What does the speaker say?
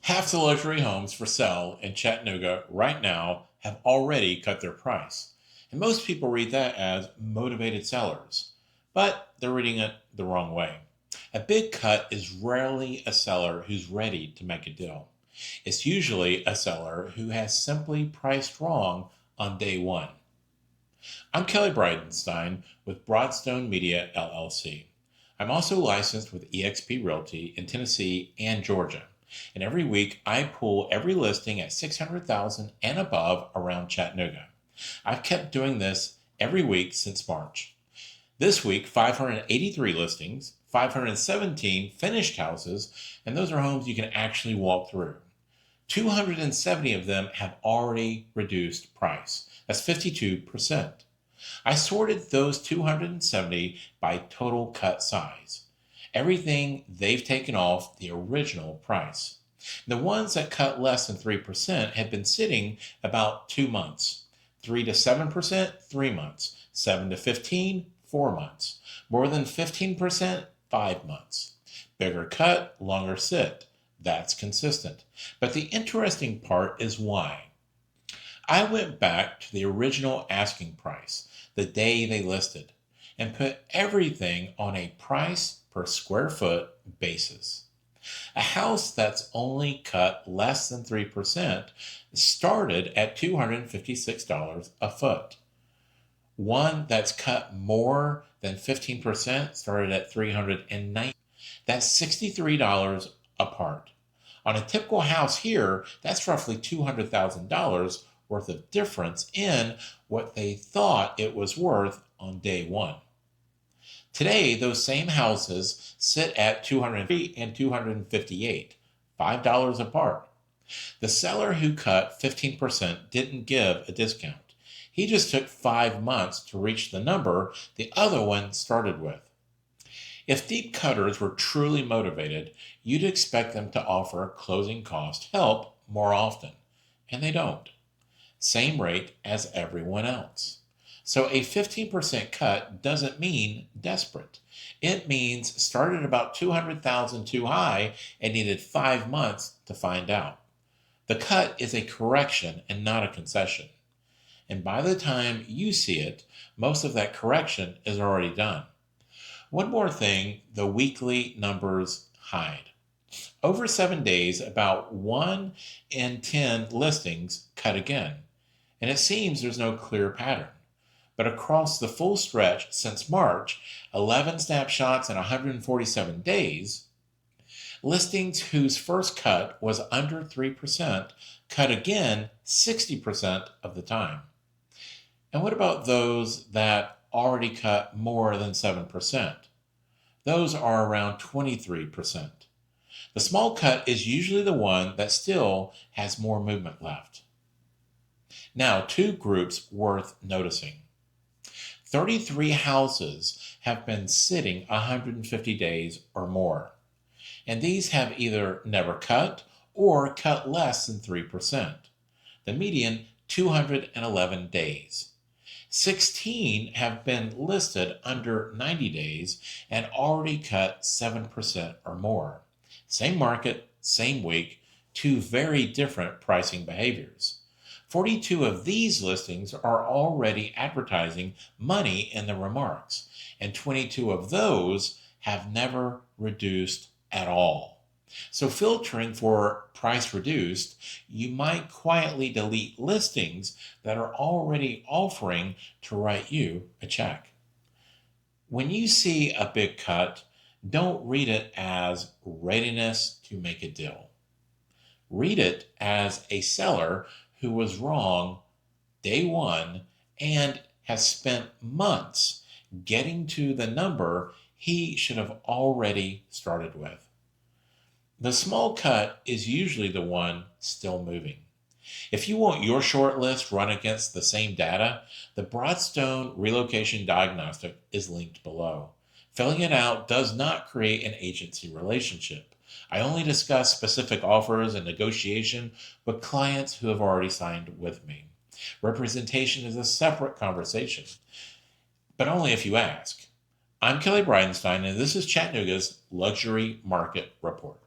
Half the luxury homes for sale in Chattanooga right now have already cut their price. And most people read that as motivated sellers, but they're reading it the wrong way. A big cut is rarely a seller who's ready to make a deal. It's usually a seller who has simply priced wrong on day one. I'm Kelly Bridenstine with Broadstone Media LLC. I'm also licensed with eXp Realty in Tennessee and Georgia. And every week I pull every listing at 600,000 and above around Chattanooga. I've kept doing this every week since March. This week, 583 listings, 517 finished houses, and those are homes you can actually walk through. 270 of them have already reduced price. That's 52%. I sorted those 270 by total cut size. Everything they've taken off the original price. The ones that cut less than 3% have been sitting about 2 months. 3 to 7%, 3 months. 7 to 15, 4 months. More than 15%, 5 months. Bigger cut, longer sit. That's consistent. But the interesting part is why. I went back to the original asking price, the day they listed, and put everything on a price per square foot basis. A house that's only cut less than 3% started at $256 a foot. One that's cut more than 15% started at $390. That's $63 apart. On a typical house here, that's roughly $200,000 worth of difference in what they thought it was worth on day one. Today, those same houses sit at $203 and $258, $5 apart. The seller who cut 15% didn't give a discount. He just took 5 months to reach the number the other one started with. If deep cutters were truly motivated, you'd expect them to offer closing cost help more often, and they don't. Same rate as everyone else. So a 15% cut doesn't mean desperate. It means started about 200,000 too high and needed 5 months to find out. The cut is a correction and not a concession. And by the time you see it, most of that correction is already done. One more thing the weekly numbers hide. Over 7 days, about 1 in 10 listings cut again. And it seems there's no clear pattern. But across the full stretch since March, 11 snapshots in 147 days, listings whose first cut was under 3% cut again 60% of the time. And what about those that already cut more than 7%? Those are around 23%. The small cut is usually the one that still has more movement left. Now, two groups worth noticing. 33 houses have been sitting 150 days or more, and these have either never cut or cut less than 3%. The median, 211 days. 16 have been listed under 90 days and already cut 7% or more. Same market, same week, two very different pricing behaviors. 42 of these listings are already advertising money in the remarks, and 22 of those have never reduced at all. So filtering for price reduced, you might quietly delete listings that are already offering to write you a check. When you see a big cut, don't read it as readiness to make a deal. Read it as a seller who was wrong day one and has spent months getting to the number he should have already started with. The small cut is usually the one still moving. If you want your short list run against the same data, the Broadstone Relocation Diagnostic is linked below. Filling it out does not create an agency relationship. I only discuss specific offers and negotiation with clients who have already signed with me. Representation is a separate conversation, but only if you ask. I'm Kelly Bridenstine, and this is Chattanooga's Luxury Market Report.